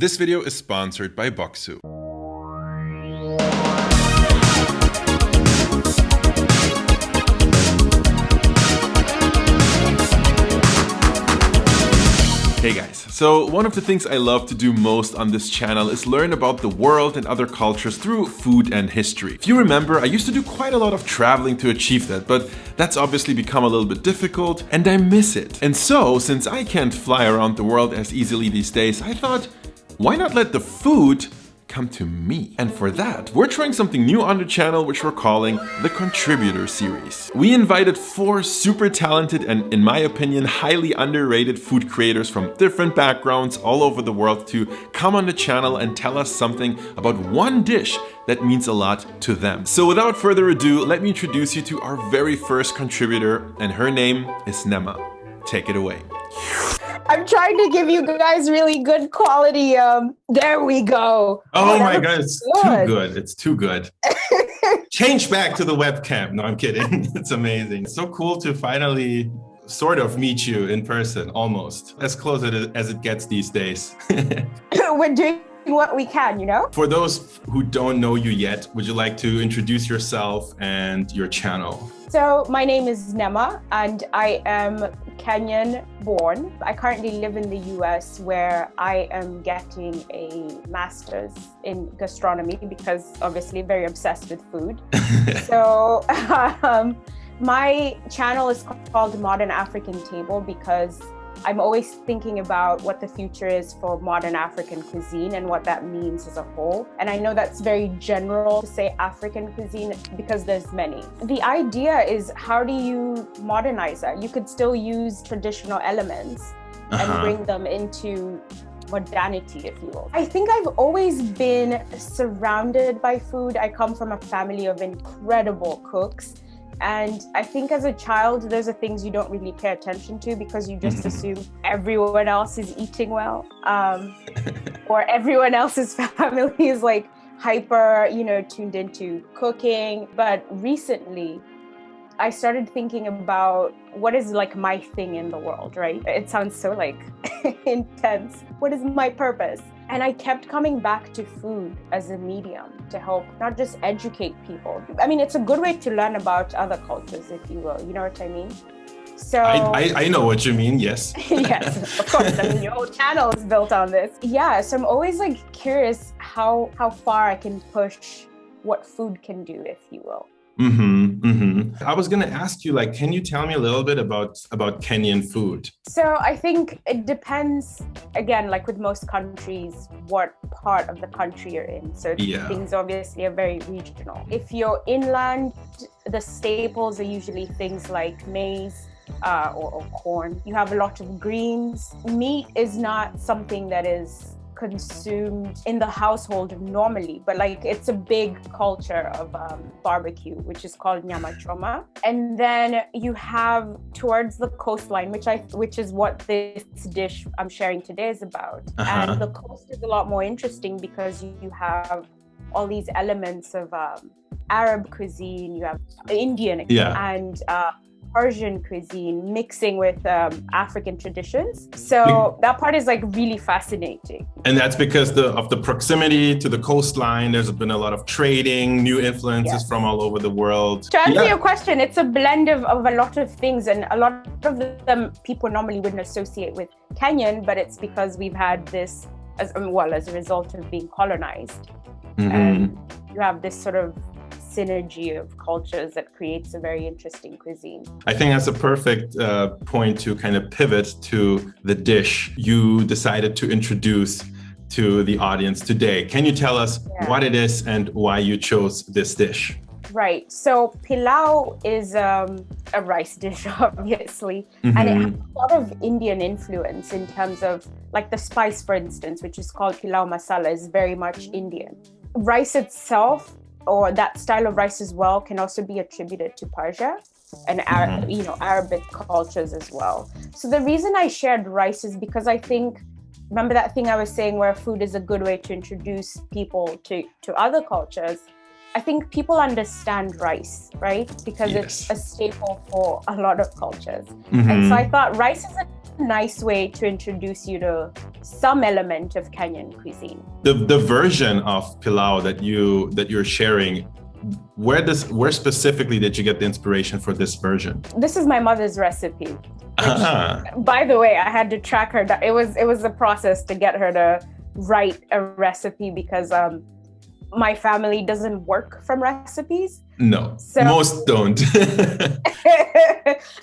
This video is sponsored by Boksu. Hey guys, so one of the things I love to do most on this channel is learn about the world and other cultures through food and history. If you remember, I used to do quite a lot of traveling to achieve that, but that's obviously become a little bit difficult and I miss it. And so, since I can't fly around the world as easily these days, I thought, why not let the food come to me? And for that, we're trying something new on the channel, which we're calling the Contributor Series. We invited 4 super talented and, in my opinion, highly underrated food creators from different backgrounds all over the world to come on the channel and tell us something about one dish that means a lot to them. So without further ado, let me introduce you to our very first contributor, and her name is Neema. Take it away. I'm trying to give you guys really good quality. There we go. Oh my God, it's too good. It's too good. Change back to the webcam. No, I'm kidding. It's amazing. It's so cool to finally sort of meet you in person, almost. As close as it gets these days. We're doing what we can, you know? For those who don't know you yet, would you like to introduce yourself and your channel? So my name is Neema and I am Kenyan born. I currently live in the US where I am getting a master's in gastronomy because obviously very obsessed with food. So my channel is called Modern African Table because I'm always thinking about what the future is for modern African cuisine and what that means as a whole. And I know that's very general to say African cuisine because there's many. The idea is, how do you modernize that? You could still use traditional elements and bring them into modernity, if you will. I think I've always been surrounded by food. I come from a family of incredible cooks. And I think as a child, there's things you don't really pay attention to because you just assume everyone else is eating well, or everyone else's family is like hyper, tuned into cooking. But recently, I started thinking about what is like my thing in the world, right? It sounds so like intense. What is my purpose? And I kept coming back to food as a medium to help not just educate people. I mean, it's a good way to learn about other cultures, if you will. You know what I mean? So I know what you mean, yes. Yes, of course. I mean, your whole channel is built on this. Yeah, so I'm always like curious how far I can push what food can do, if you will. I was going to ask you, can you tell me a little bit about Kenyan food? So I think it depends, again, like with most countries, what part of the country you're in. So things obviously are very regional. If you're inland, the staples are usually things like maize or corn. You have a lot of greens. Meat is not something that is consumed in the household normally, but like it's a big culture of barbecue, which is called nyama choma. And then you have towards the coastline, which is what this dish I'm sharing today is about. And the coast is a lot more interesting because you have all these elements of Arab cuisine, you have Indian and Persian cuisine mixing with African traditions. So that part is like really fascinating. And that's because of the proximity to the coastline. There's been a lot of trading, new influences from all over the world. To answer your question, it's a blend of a lot of things, and a lot of them people normally wouldn't associate with Kenyan, but it's because we've had this as a result of being colonized. And you have this sort of synergy of cultures that creates a very interesting cuisine. I think that's a perfect point to kind of pivot to the dish you decided to introduce to the audience today. Can you tell us what it is and why you chose this dish? Right. So pilau is a rice dish, obviously, and it has a lot of Indian influence in terms of like the spice, for instance, which is called pilau masala, is very much Indian. Rice itself, or that style of rice as well, can also be attributed to Persia and Arabic cultures as well. So the reason I shared rice is because I think, remember that thing I was saying where food is a good way to introduce people to other cultures? I think people understand rice, right? Because it's a staple for a lot of cultures. And so I thought rice is a nice way to introduce you to some element of Kenyan cuisine. The version of pilau that you're sharing, where specifically did you get the inspiration for this version? This is my mother's recipe. By the way, I had to track her. It was a process to get her to write a recipe because my family doesn't work from recipes. No, so, most don't.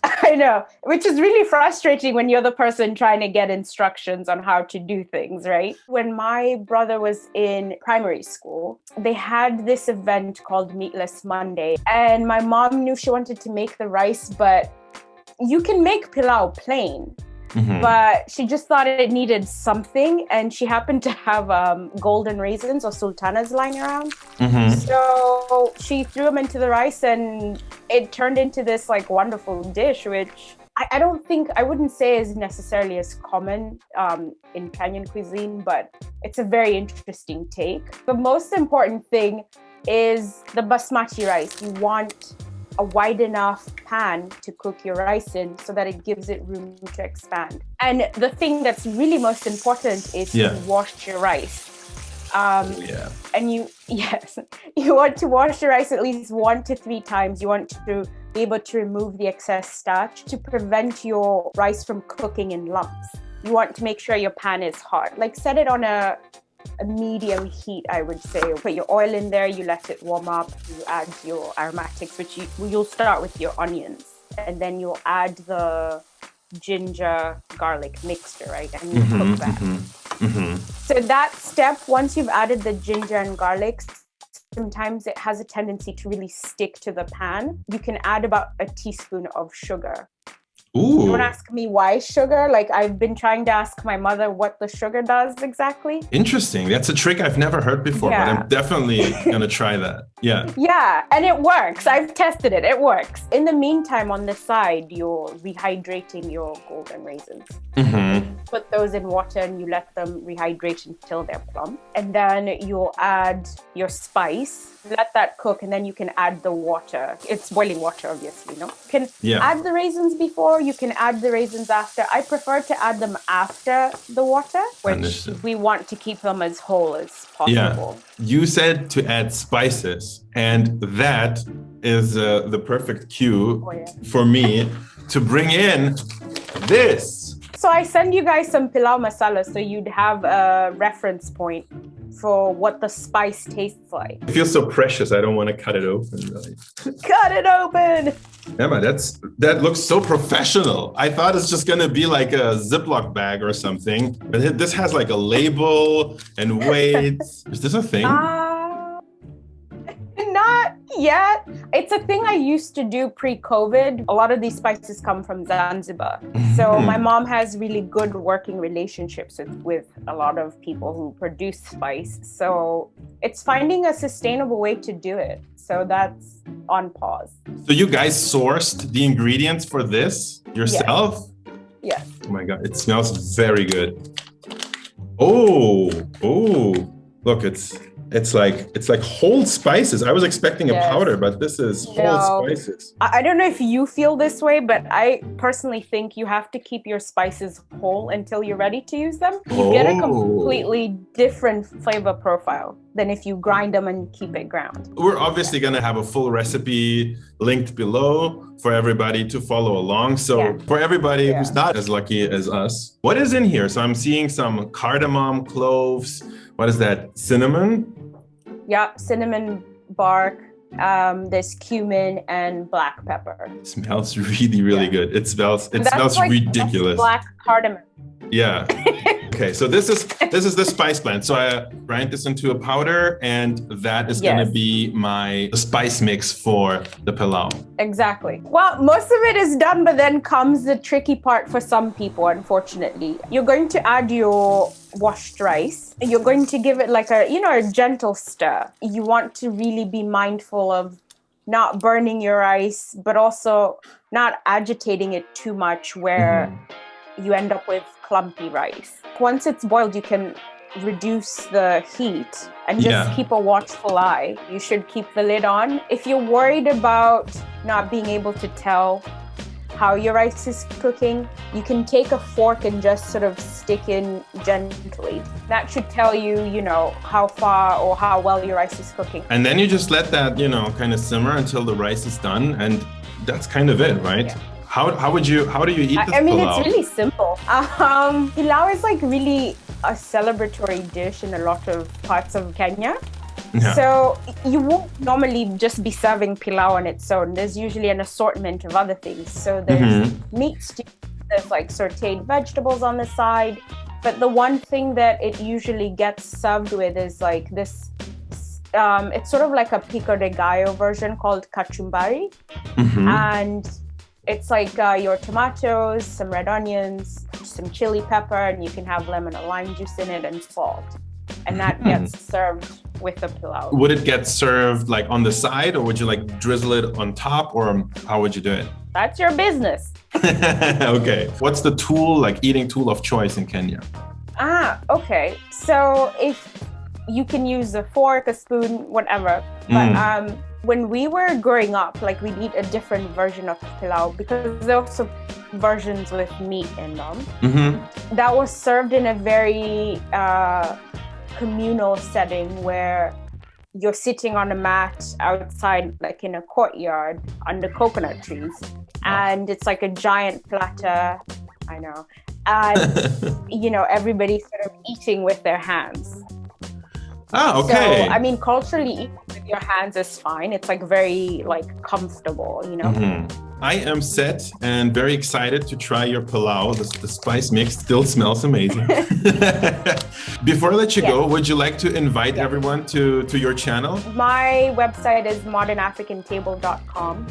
I know, which is really frustrating when you're the person trying to get instructions on how to do things, right? When my brother was in primary school, they had this event called Meatless Monday, and my mom knew she wanted to make the rice, but you can make pilau plain. But she just thought it needed something, and she happened to have golden raisins or sultanas lying around. So she threw them into the rice, and it turned into this like wonderful dish, which I wouldn't say is necessarily as common in Kenyan cuisine, but it's a very interesting take. The most important thing is the basmati rice. You want a wide enough pan to cook your rice in so that it gives it room to expand. And the thing that's really most important is to wash your rice. And you want to wash your rice at least 1 to 3 times. You want to be able to remove the excess starch to prevent your rice from cooking in lumps. You want to make sure your pan is hot. Like set it on a medium heat, I would say. Put your oil in there, you let it warm up, you add your aromatics, which you'll start with your onions, and then you'll add the ginger garlic mixture, right? And you cook that. So that step, once you've added the ginger and garlic, sometimes it has a tendency to really stick to the pan. You can add about a teaspoon of sugar. Ooh. Don't ask me why sugar. Like I've been trying to ask my mother what the sugar does exactly. Interesting. That's a trick I've never heard before, but I'm definitely gonna try that. Yeah, and it works. I've tested it. It works. In the meantime, on the side, you're rehydrating your golden raisins. Put those in water and you let them rehydrate until they're plump. And then you'll add your spice. Let that cook, and then you can add the water. It's boiling water, obviously, no? You can add the raisins before, you can add the raisins after. I prefer to add them after the water, which we want to keep them as whole as possible. You said to add spices, and that is the perfect cue for me to bring in this. So I send you guys some pilau masala so you'd have a reference point for what the spice tastes like. It feels so precious. I don't want to cut it open. Cut it open! Emma, that looks so professional. I thought it's just going to be like a Ziploc bag or something. But this has like a label and weights. Is this a thing? Not yet. It's a thing I used to do pre-COVID. A lot of these spices come from Zanzibar. So my mom has really good working relationships with a lot of people who produce spice. So it's finding a sustainable way to do it. So that's on pause. So you guys sourced the ingredients for this yourself? Yes. Oh my God, it smells very good. Oh, look, it's like whole spices. I was expecting a powder, but this is whole spices. I don't know if you feel this way, but I personally think you have to keep your spices whole until you're ready to use them. You get a completely different flavor profile than if you grind them and keep it ground. We're obviously going to have a full recipe linked below for everybody to follow along. So for everybody who's not as lucky as us, what is in here? So I'm seeing some cardamom, cloves. What is that? Cinnamon? Yeah, cinnamon bark. There's cumin and black pepper. It smells really good. It smells like, ridiculous. Black cardamom. Yeah. Okay, so this is the spice blend. So I grind this into a powder, and that is going to be my spice mix for the pilau. Exactly. Well, most of it is done, but then comes the tricky part for some people, unfortunately. You're going to add your washed rice. You're going to give it like a gentle stir. You want to really be mindful of not burning your rice, but also not agitating it too much where you end up with clumpy rice. Once it's boiled, you can reduce the heat and just keep a watchful eye. You should keep the lid on. If you're worried about not being able to tell how your rice is cooking, you can take a fork and just sort of stick in gently. That should tell you, you know, how far or how well your rice is cooking. And then you just let that, you know, kind of simmer until the rice is done, and that's kind of it, right? Yeah. How do you eat this pilau? It's really simple. Pilau is like really a celebratory dish in a lot of parts of Kenya. Yeah. So you won't normally just be serving pilau on its own. There's usually an assortment of other things. So there's meat stew, there's like sauteed vegetables on the side. But the one thing that it usually gets served with is like this, it's sort of like a pico de gallo version called kachumbari. And it's like your tomatoes, some red onions, some chili pepper, and you can have lemon or lime juice in it and salt. And that gets served with the pilau. Would it get served like on the side, or would you like drizzle it on top, or how would you do it? That's your business. Okay. What's the tool, like eating tool of choice in Kenya? Okay. So if you can use a fork, a spoon, whatever. But when we were growing up, like we'd eat a different version of pilau because there are also versions with meat in them. That was served in a very communal setting where you're sitting on a mat outside, like in a courtyard under coconut trees. And it's like a giant platter, I know. And, you know, everybody's sort of eating with their hands. Okay. So, I mean, culturally, eating with your hands is fine. It's like very like comfortable, you know? I am set and very excited to try your pilau. The spice mix still smells amazing. Before I let you go, would you like to invite everyone to your channel? My website is modernafricantable.com.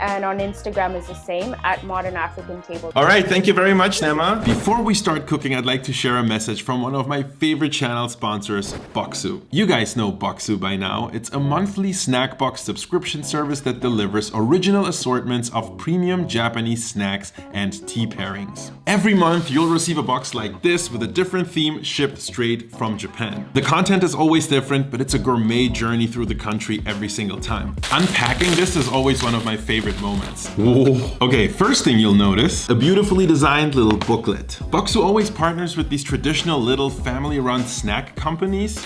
And on Instagram is the same, @modernafricantable. All right, thank you very much, Neema. Before we start cooking, I'd like to share a message from one of my favorite channel sponsors, Boxu. You guys know Boxu by now. It's a monthly snack box subscription service that delivers original assortments of premium Japanese snacks and tea pairings. Every month, you'll receive a box like this with a different theme shipped straight from Japan. The content is always different, but it's a gourmet journey through the country every single time. Unpacking this is always one of my favorite moments. Whoa. Okay, first thing you'll notice, a beautifully designed little booklet. Boxu always partners with these traditional little family-run snack companies.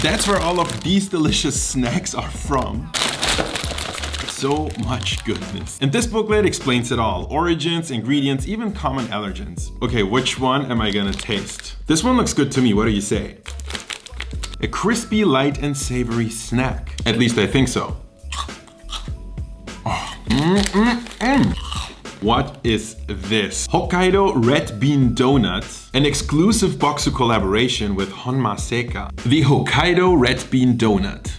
That's where all of these delicious snacks are from. So much goodness. And this booklet explains it all. Origins, ingredients, even common allergens. Okay, which one am I gonna taste? This one looks good to me, what do you say? A crispy, light and savory snack. At least I think so. What is this? Hokkaido Red Bean Donuts, an exclusive Boxu collaboration with Honma Seka. The Hokkaido Red Bean Donut.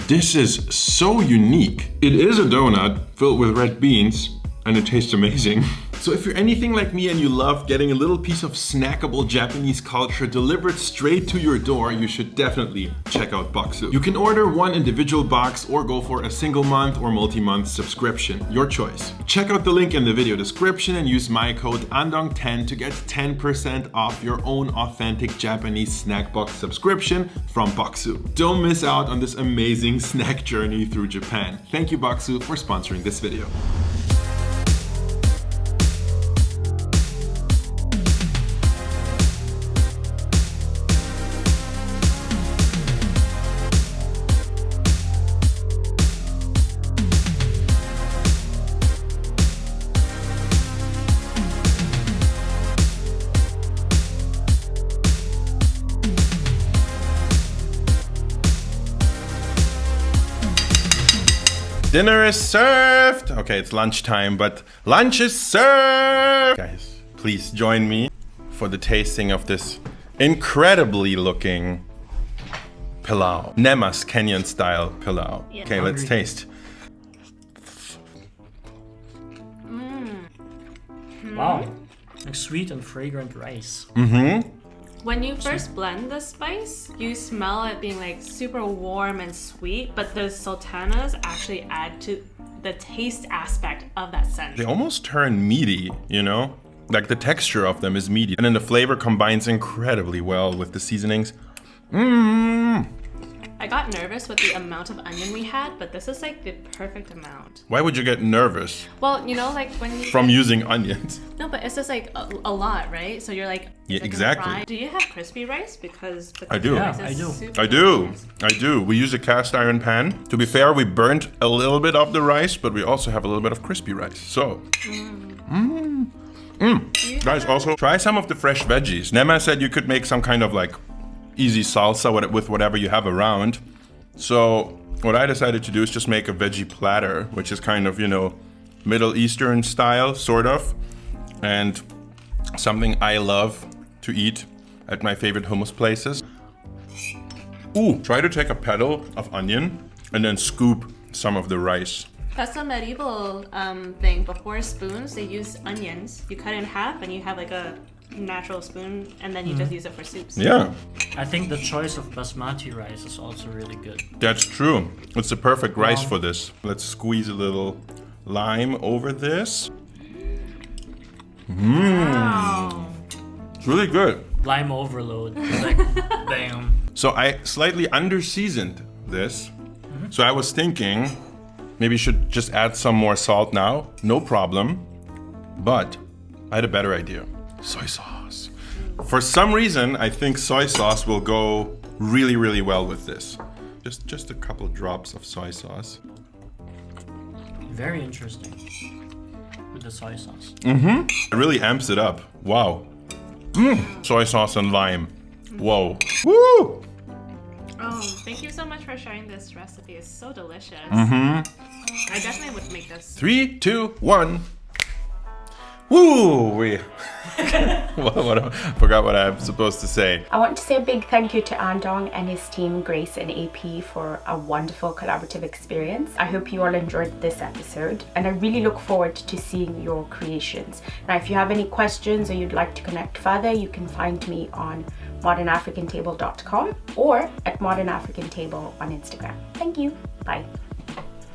This is so unique. It is a donut filled with red beans and it tastes amazing. So if you're anything like me and you love getting a little piece of snackable Japanese culture delivered straight to your door, you should definitely check out Boxu. You can order one individual box or go for a single month or multi-month subscription, your choice. Check out the link in the video description and use my code Andong10 to get 10% off your own authentic Japanese snack box subscription from Boxu. Don't miss out on this amazing snack journey through Japan. Thank you Boxu for sponsoring this video. Dinner is served. Okay, it's lunchtime, but lunch is served. Guys, please join me for the tasting of this incredibly looking pilau. Neema's Kenyan style pilau. Yeah, okay, let's taste. Wow, like sweet and fragrant rice. When you first blend the spice, you smell it being like super warm and sweet, but the sultanas actually add to the taste aspect of that scent. They almost turn meaty, you know? Like the texture of them is meaty. And then the flavor combines incredibly well with the seasonings. I got nervous with the amount of onion we had, but this is like the perfect amount. Why would you get nervous? Well, you know, like when you From using onions? No, but it's just like a lot, right? So you're like, Yeah, is it gonna exactly. fry? Do you have crispy rice? Because the I do. crispy rice Yeah, is I do. super I do. delicious. I do. We use a cast iron pan. To be fair, we burnt a little bit of the rice, but we also have a little bit of crispy rice. So, guys, also try some of the fresh veggies. Neema said you could make some kind of like easy salsa with whatever you have around. So what I decided to do is just make a veggie platter, which is kind of, you know, Middle Eastern style, sort of. And something I love to eat at my favorite hummus places. Ooh, try to take a petal of onion and then scoop some of the rice. That's a medieval thing. Before spoons, they use onions. You cut it in half and you have like a natural spoon and then you just use it for soups. Yeah, I think the choice of basmati rice is also really good. that's true. It's the perfect rice for this. Let's squeeze a little lime over this. Wow. It's really good. Lime overload. It's like, bam. So I slightly under-seasoned this. So I was thinking maybe you should just add some more salt now. No problem. But I had a better idea. Soy sauce. For some reason, I think soy sauce will go really, really well with this. Just a couple drops of soy sauce. Very interesting. With the soy sauce. It really amps it up. Wow. Soy sauce and lime. Whoa. Woo! Oh, thank you so much for sharing this recipe. It's so delicious. Mm-hmm. I definitely would make this. 3, 2, 1. Woo! We forgot what I'm supposed to say. I want to say a big thank you to Andong and his team, Grace and Eypee, for a wonderful collaborative experience. I hope you all enjoyed this episode, and I really look forward to seeing your creations. Now, if you have any questions or you'd like to connect further, you can find me on modernafricantable.com or at modernafricantable on Instagram. Thank you. Bye.